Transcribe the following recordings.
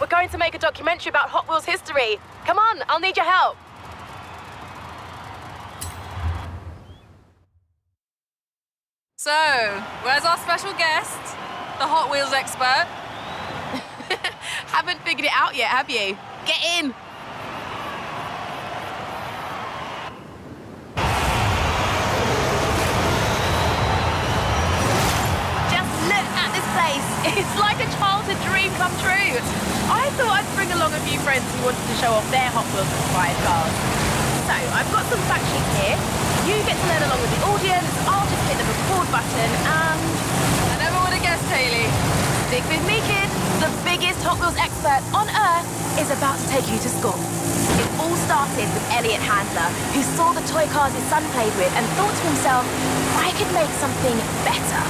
We're going to make a documentary about Hot Wheels history. Come on, I'll need your help. So, where's our special guest? The Hot Wheels expert? Haven't figured it out yet, have you? Get in. Just look at this place. It's like a childhood dream come true. I thought I'd bring along a few friends who wanted to show off their Hot Wheels inspired cars. So, I've got some fact sheets here. You get to learn along with the audience. I'll just hit the record button and... I never would have guessed, Hayley. Stick with me, kid. The biggest Hot Wheels expert on Earth is about to take you to school. It all started with Elliot Handler, who saw the toy cars his son played with and thought to himself, I could make something better.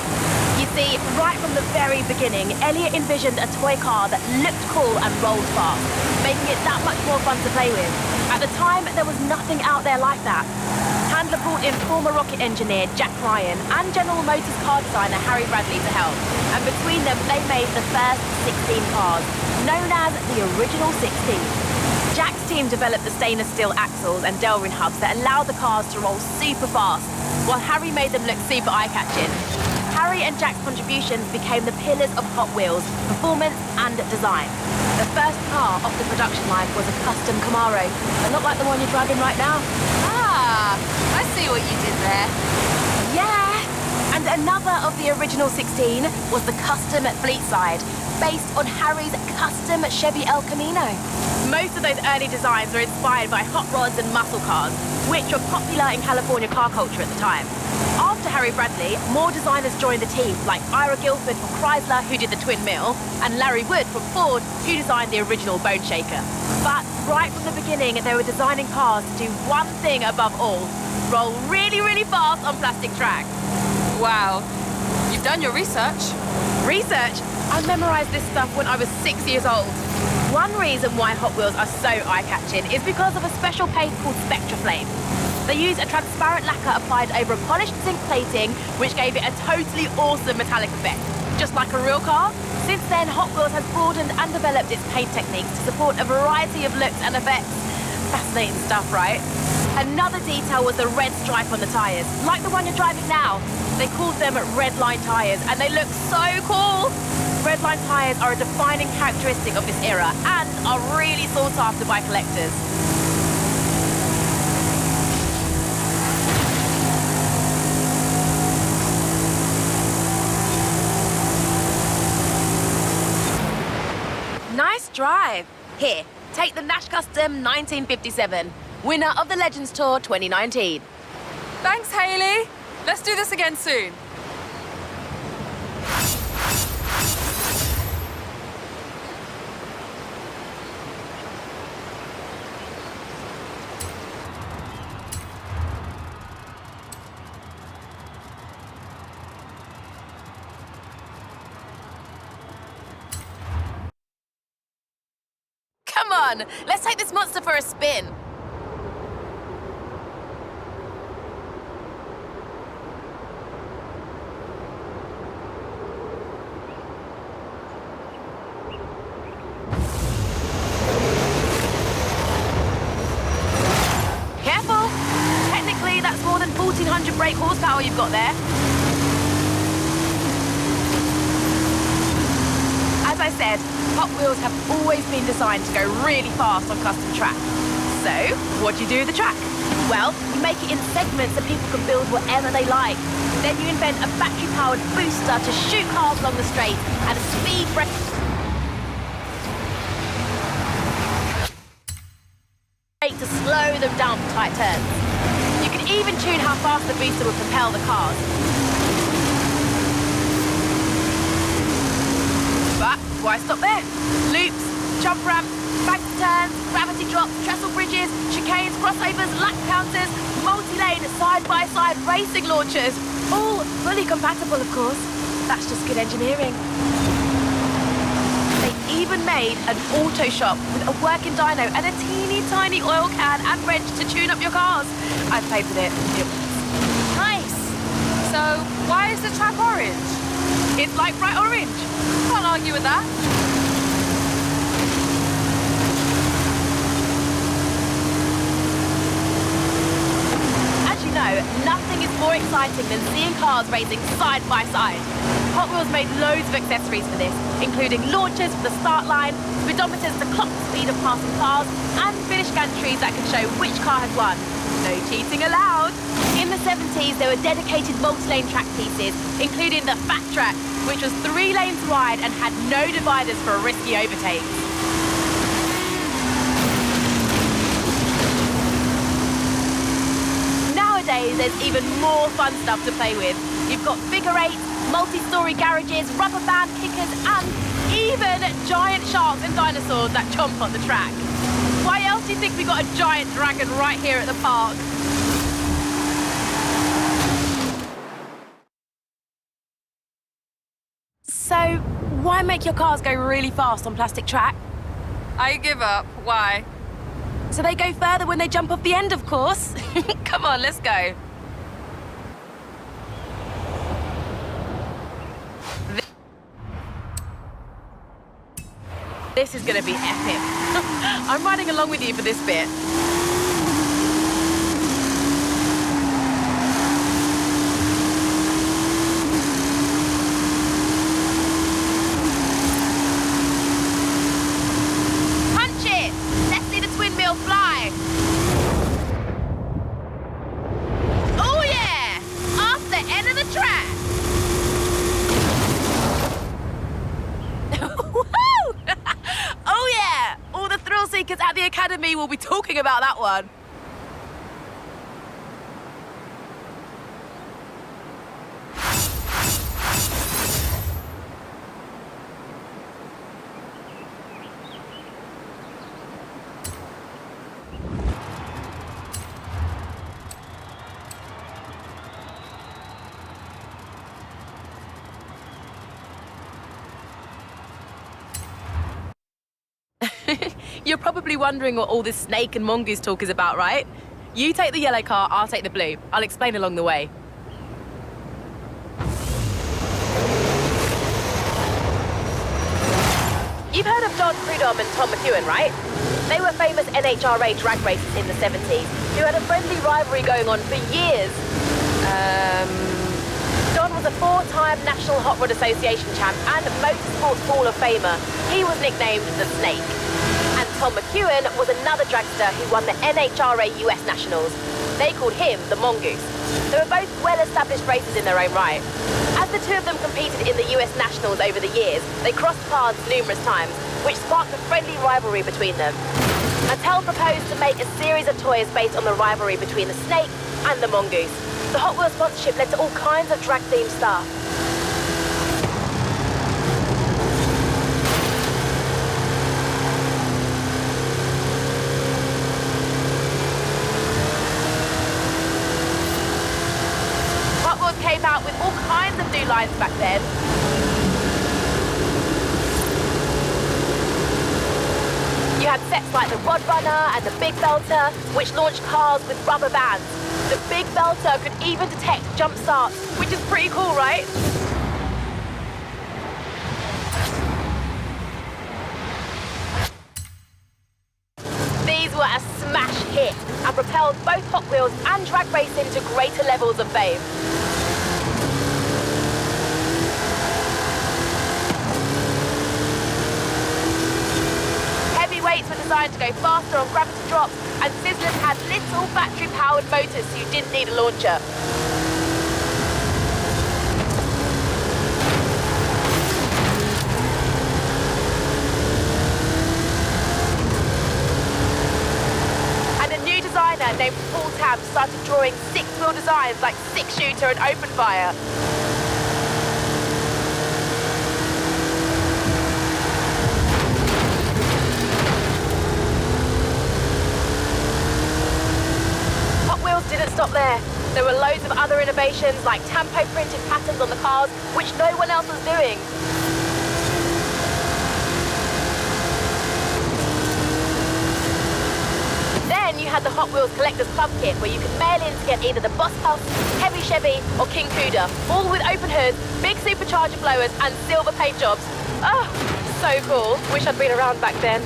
You see, right from the very beginning, Elliot envisioned a toy car that looked cool and rolled fast, making it that much more fun to play with. At the time, there was nothing out there like that. Handler brought in former rocket engineer Jack Ryan and General Motors car designer Harry Bradley to help. And between them, they made the first 16 cars, known as the Original 16. Jack's team developed the stainless steel axles and Delrin hubs that allowed the cars to roll super fast, while Harry made them look super eye-catching. Harry and Jack's contributions became the pillars of Hot Wheels, performance and design. The first car off the production line was a custom Camaro, but not like the one you're driving right now. Ah, I see what you did there. Yeah! And another of the Original 16 was the custom Fleetside, based on Harry's custom Chevy El Camino. Most of those early designs were inspired by hot rods and muscle cars, which were popular in California car culture at the time. After Harry Bradley, more designers joined the team, like Ira Guilford from Chrysler, who did the Twin Mill, and Larry Wood from Ford, who designed the original Bone Shaker. But right from the beginning, they were designing cars to do one thing above all: roll really, really fast on plastic tracks. Wow, you've done your research. Research? I memorized this stuff when I was 6 years old. One reason why Hot Wheels are so eye-catching is because of a special paint called Spectraflame. They use a transparent lacquer applied over a polished zinc plating, which gave it a totally awesome metallic effect. Just like a real car, since then Hot Wheels has broadened and developed its paint techniques to support a variety of looks and effects. Fascinating stuff, right? Another detail was the red stripe on the tyres, like the one you're driving now. They called them red line tyres, and they look so cool. Red line tyres are a defining characteristic of this era and are really sought after by collectors. Nice drive. Here, take the Nash Custom 1957, winner of the Legends Tour 2019. Thanks, Hayley. Let's do this again soon. Come on, let's take this monster for a spin. Careful! Technically, that's more than 1,400 brake horsepower you've got there. As I said, Hot Wheels have always been designed to go really fast on custom track. So, what do you do with the track? Well, you make it in segments so people can build whatever they like. Then you invent a battery-powered booster to shoot cars along the straight and a speed brake to slow them down for tight turns. You can even tune how fast the booster will propel the cars. But why stop there? Loops, jump ramps, bank turns, gravity drops, trestle bridges, chicanes, crossovers, lap counters, multi-lane, side-by-side racing launchers. All fully compatible, of course. That's just good engineering. They even made an auto shop with a working dyno and a teeny tiny oil can and wrench to tune up your cars. I played with it. It was nice. So, why is the track orange? It's like bright orange. Can't argue with that. is more exciting than seeing cars racing side by side. Hot Wheels made loads of accessories for this, including launchers for the start line, speedometers to clock the speed of passing cars, and finish gantries that can show which car has won. No cheating allowed. In the 70s, there were dedicated multi-lane track pieces, including the Fat Track, which was 3 lanes wide and had no dividers for risky overtakes. Nowadays, there's even more fun stuff to play with. You've got figure eights, multi-story garages, rubber band kickers, and even giant sharks and dinosaurs that chomp on the track. Why else do you think we got a giant dragon right here at the park? So, why make your cars go really fast on plastic track? I give up. Why? So they go further when they jump off the end, of course. Come on, let's go. This is gonna be epic. I'm riding along with you for this bit. Punch it! Let's see the twin wheel fly. Oh yeah! Off the end of the track. Oh yeah! All the thrill seekers at the Academy will be talking about that one. You're probably wondering what all this snake and mongoose talk is about, right? You take the yellow car, I'll take the blue. I'll explain along the way. You've heard of John Prudhomme and Tom McEwen, right? They were famous NHRA drag racers in the 70s who had a friendly rivalry going on for years. John was a 4-time National Hot Rod Association champ and Motorsports Hall of Famer. He was nicknamed the Snake. And Tom McEwen was another dragster who won the NHRA US Nationals. They called him the Mongoose. They were both well-established racers in their own right. As the two of them competed in the US Nationals over the years, they crossed paths numerous times, which sparked a friendly rivalry between them. Mattel proposed to make a series of toys based on the rivalry between the Snake and the Mongoose. The Hot Wheels sponsorship led to all kinds of drag-themed stuff. Hot Wheels came out with all kinds of new lines back then. You had sets like the Rod Runner and the Big Belter, which launched cars with rubber bands. The Big Belter could even detect jump starts, which is pretty cool, right? These were a smash hit and propelled both Hot Wheels and drag racing to greater levels of fame. Weights were designed to go faster on gravity drops, and Sizzlers had little battery-powered motors, so you didn't need a launcher. And a new designer named Paul Tam started drawing 6-wheel designs like six-shooter and open fire. Didn't stop there. There were loads of other innovations like tampo printed patterns on the cars, which no one else was doing. Then you had the Hot Wheels Collector's Club Kit, where you could mail in to get either the Boss Puff, Heavy Chevy, or King Cuda, all with open hoods, big supercharger blowers, and silver paint jobs. Oh, so cool. Wish I'd been around back then.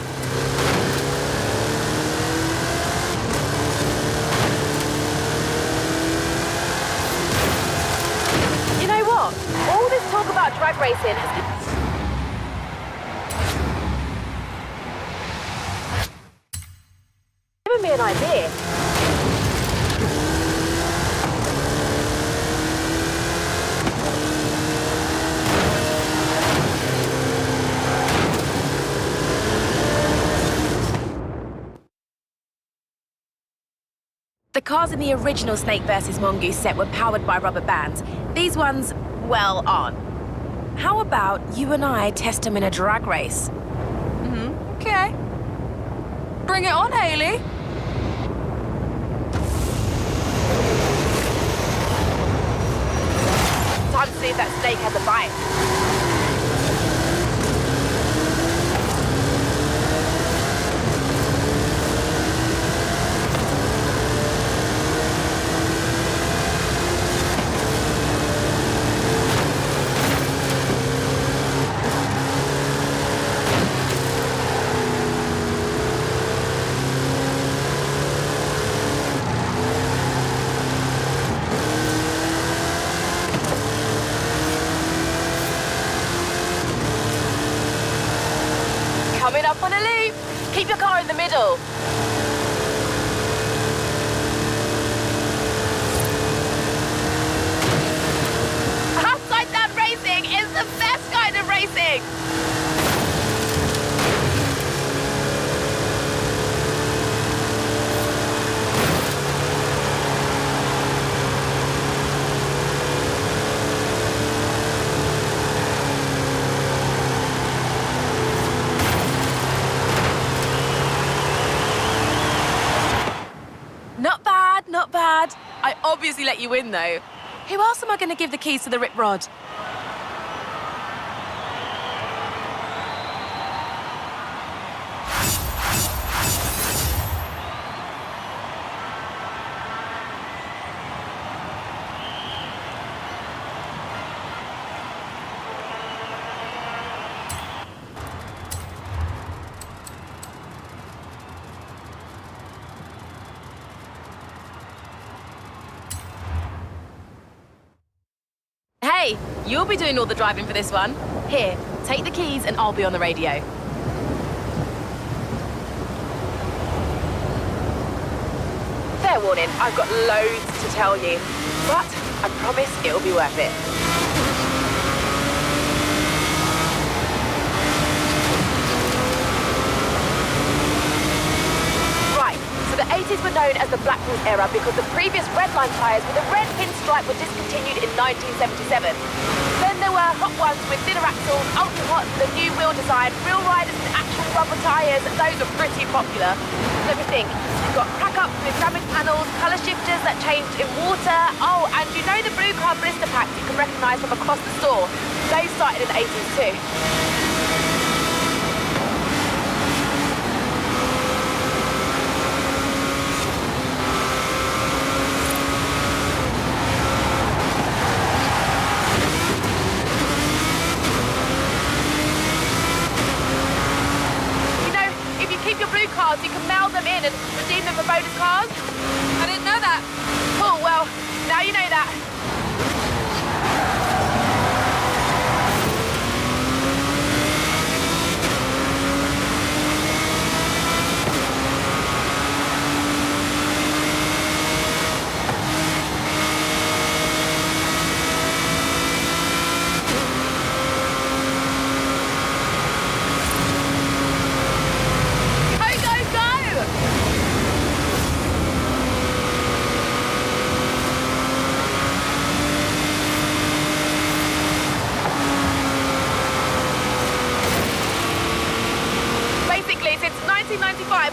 about drag racing has given me an idea. The cars in the original Snake vs. Mongoose set were powered by rubber bands. These ones, well, aren't. How about you and I test them in a drag race? Okay. Bring it on, Hayley. Time to see if that snake has a bite. Coming up on a loop. Keep your car in the middle. Upside down racing is the best kind of racing. Not bad. I obviously let you win, though. Who else am I going to give the keys to the rip rod? Hey, you'll be doing all the driving for this one. Here, take the keys and I'll be on the radio. Fair warning, I've got loads to tell you, but I promise it'll be worth it. Right, so the 80s were known as the Black Horse era because the previous redline tyres with a red pinstripe were discontinued in 1977. Then there were hot ones with thinner axles, ultra hot with a new wheel design, real riders with actual rubber tyres. Those are pretty popular. Let me think. You've got crack-ups with damage panels, colour shifters that changed in water. Oh, and you know the blue car blister packs you can recognise from across the store? Those started in the 80s too. You can mail them in and redeem them for bonus cars. I didn't know that. Cool, well, now you know that.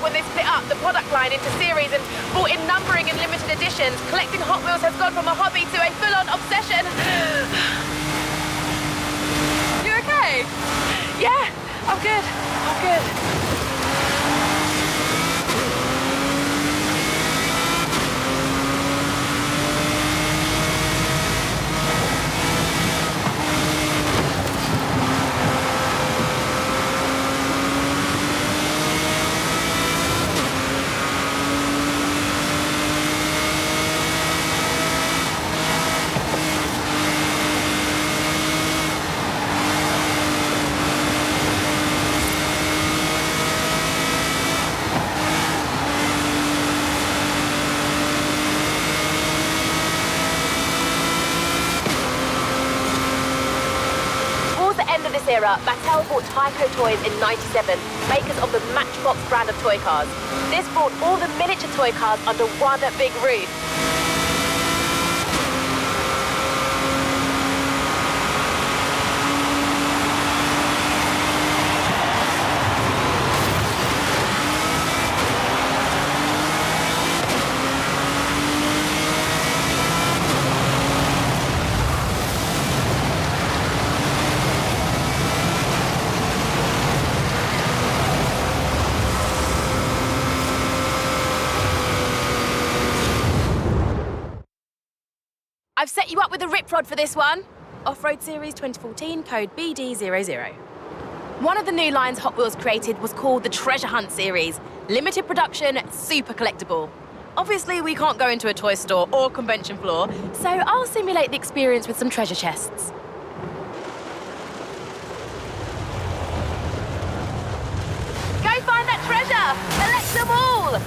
When they split up the product line into series and brought in numbering and limited editions, collecting Hot Wheels has gone from a hobby to a full-on obsession. You okay? Yeah, I'm good. I'm good. Wheels era, Mattel bought Tyco Toys in '97, makers of the Matchbox brand of toy cars. This brought all the miniature toy cars under one big roof. I've set you up with a rip rod for this one. Off-Road Series 2014, code BD00. One of the new lines Hot Wheels created was called the Treasure Hunt Series. Limited production, super collectible. Obviously, we can't go into a toy store or convention floor, so I'll simulate the experience with some treasure chests. Go find that treasure! Collect them all!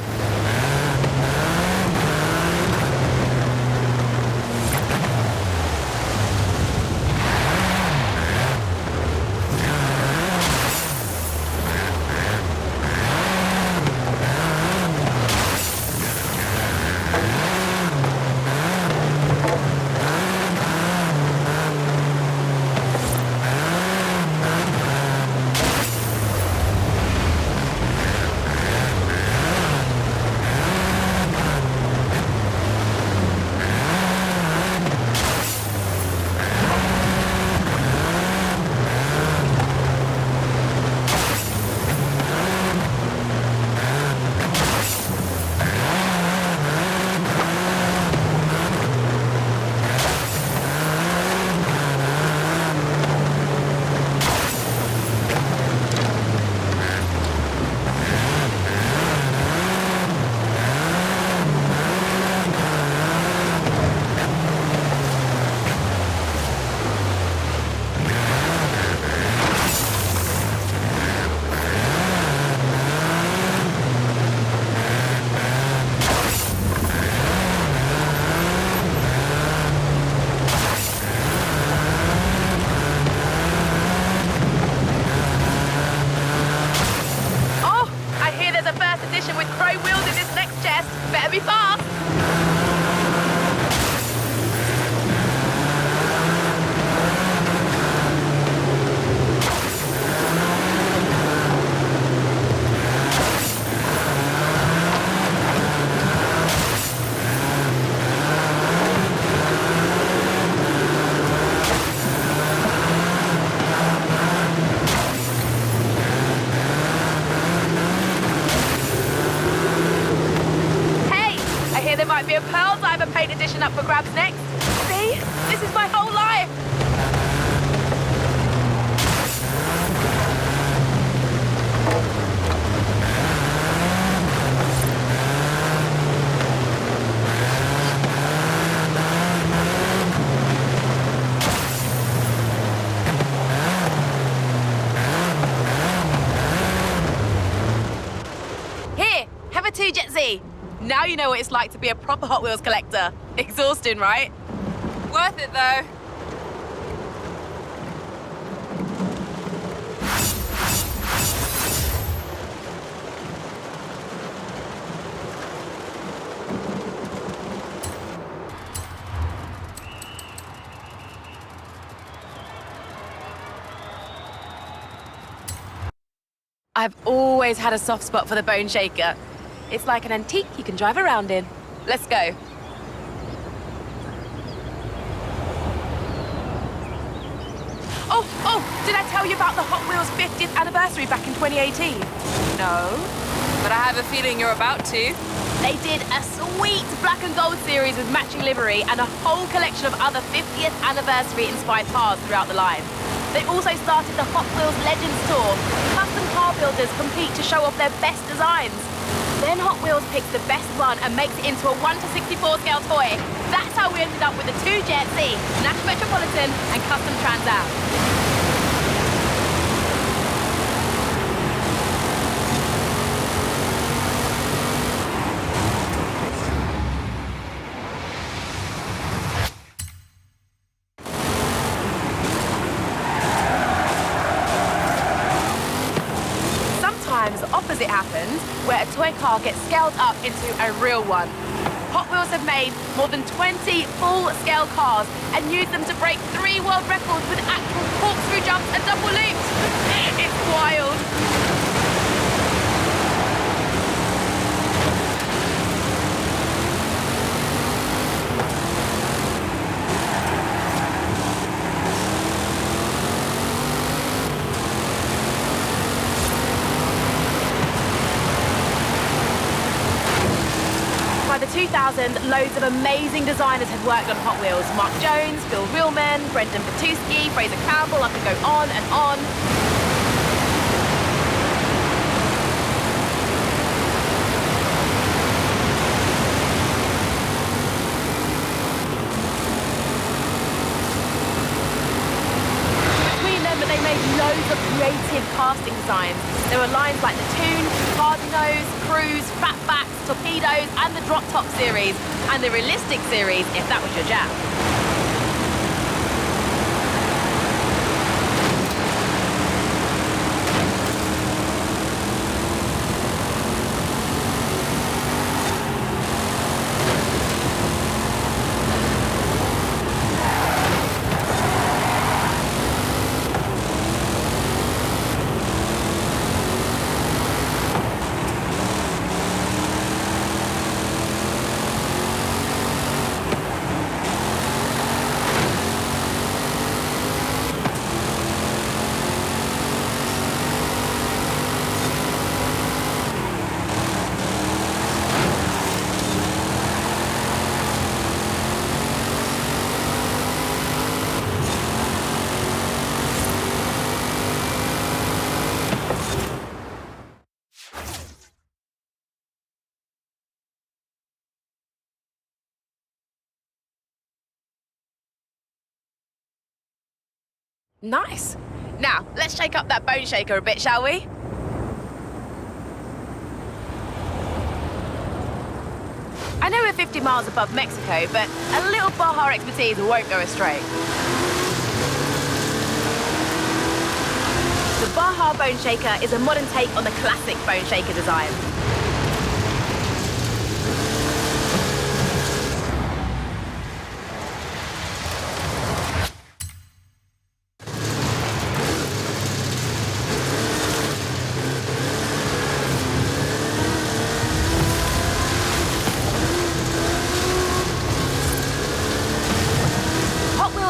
Better be fast! There might be a Pearl Diver paint edition up for grabs next. See? This is my whole life! Here, have a 2 Jet Z. Now you know what it's like to be a proper Hot Wheels collector. Exhausting, right? Worth it, though. I've always had a soft spot for the Bone Shaker. It's like an antique you can drive around in. Let's go. Oh, did I tell you about the Hot Wheels 50th anniversary back in 2018? No, but I have a feeling you're about to. They did a sweet black and gold series with matching livery and a whole collection of other 50th anniversary inspired cars throughout the line. They also started the Hot Wheels Legends Tour. Custom car builders compete to show off their best designs. Then Hot Wheels picks the best one and makes it into a 1:64 scale toy. That's how we ended up with the 2 Jet Z, Nash Metropolitan and Custom Trans Am. opposite happens, where a toy car gets scaled up into a real one. Hot Wheels have made more than 20 full-scale cars and used them to break 3 world records with actual corkscrew jumps and double loops. It's wild. By the 2000s, loads of amazing designers had worked on Hot Wheels. Mark Jones, Bill Reelman, Brendan Patuski, Fraser Campbell, I could go on and on. Between them, they made loads of creative casting designs. There were lines like the Toon, Hardy Nose, Cruise, Fatbacks, Torpedoes, and the Drop Top series, and the Realistic series, if that was your jam. Nice. Now, let's shake up that bone shaker a bit, shall we? I know we're 50 miles above Mexico, but a little Baja expertise won't go astray. The Baja Bone Shaker is a modern take on the classic Bone Shaker design.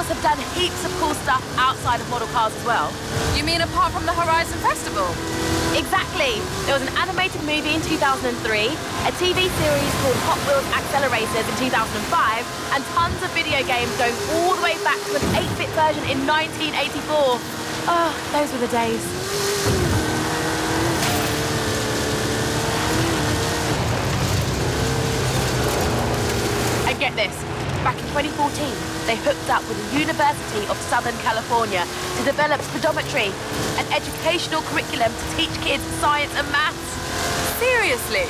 Have done heaps of cool stuff outside of model cars as well. You mean apart from the Horizon Festival? Exactly. There was an animated movie in 2003, a TV series called Hot Wheels Accelerators in 2005, and tons of video games going all the way back to an 8-bit version in 1984. Oh, those were the days. And get this. Back in 2014, they hooked up with the University of Southern California to develop speedometry, an educational curriculum to teach kids science and maths. Seriously?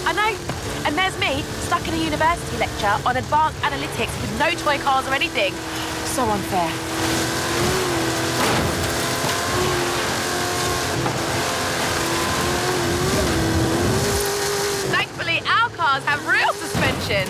I know. And there's me, stuck in a university lecture on advanced analytics with no toy cars or anything. So unfair. Thankfully, our cars have real suspension.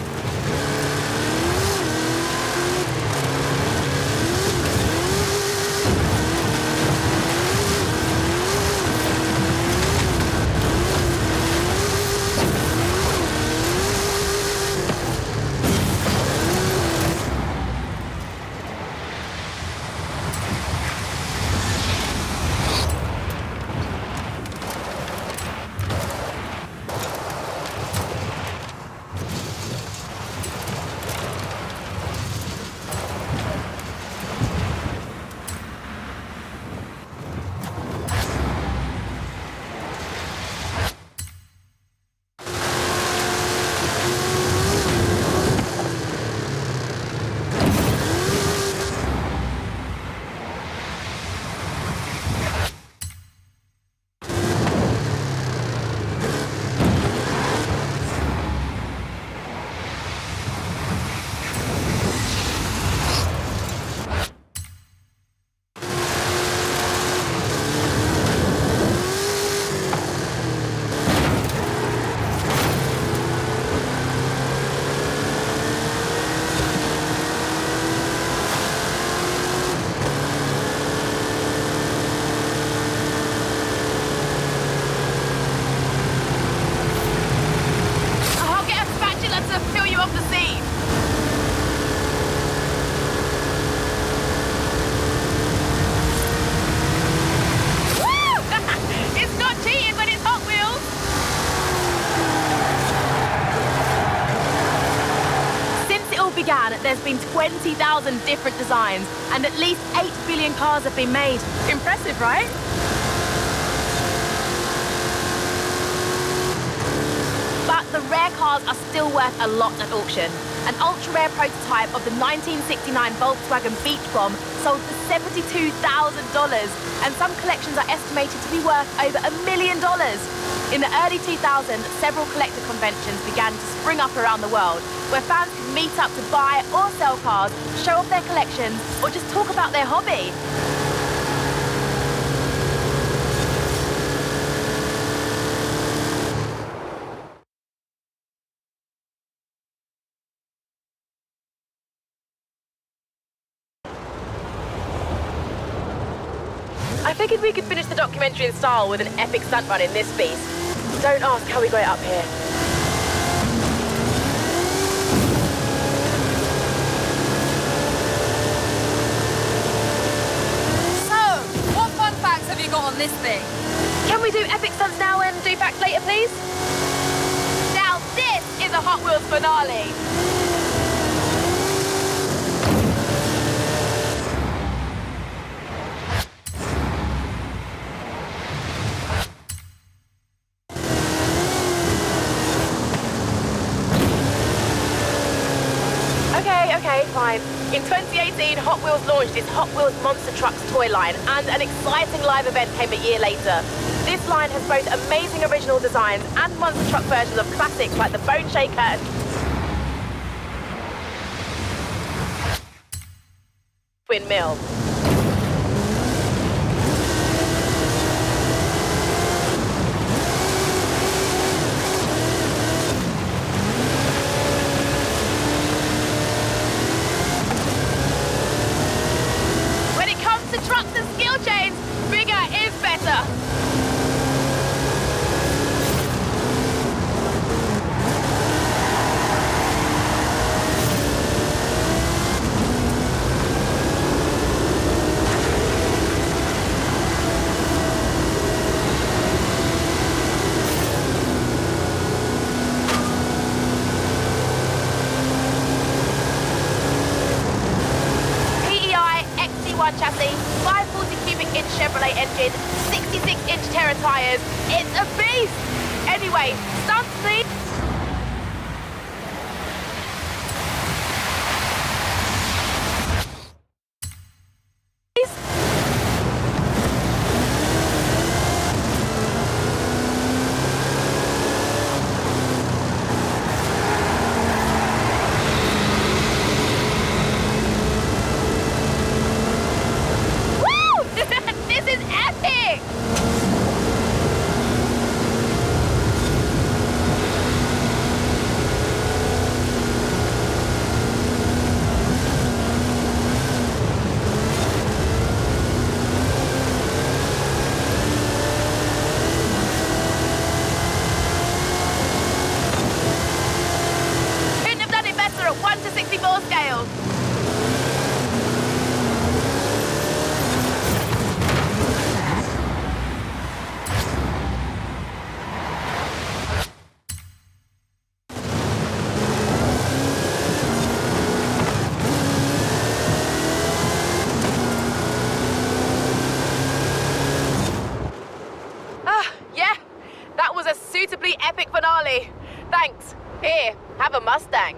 20,000 different designs, and at least 8 billion cars have been made. Impressive, right? But the rare cars are still worth a lot at auction. An ultra-rare prototype of the 1969 Volkswagen Beach Bomb sold for $72,000, and some collections are estimated to be worth over $1 million. In the early 2000s, several collector conventions began to spring up around the world, where fans could meet up to buy or sell cars, show off their collections, or just talk about their hobby. I figured we could finish the documentary in style with an epic stunt run in this beast. Don't ask how we got it up here. So, what fun facts have you got on this thing? Can we do epic stunts now and do facts later, please? Now this is a Hot Wheels finale. Okay, fine. In 2018, Hot Wheels launched its Hot Wheels Monster Trucks toy line, and an exciting live event came a year later. This line has both amazing original designs and monster truck versions of classics like the Bone Shaker and Twin Mill. Trucks and skill chains, bigger is better. Chassis, 540 cubic inch Chevrolet engine, 66 inch Terra tyres. It's a beast! Anyway, stunts please. At 1 to 64 scale. Yeah, that was a suitably epic finale. Thanks. Here, have a Mustang.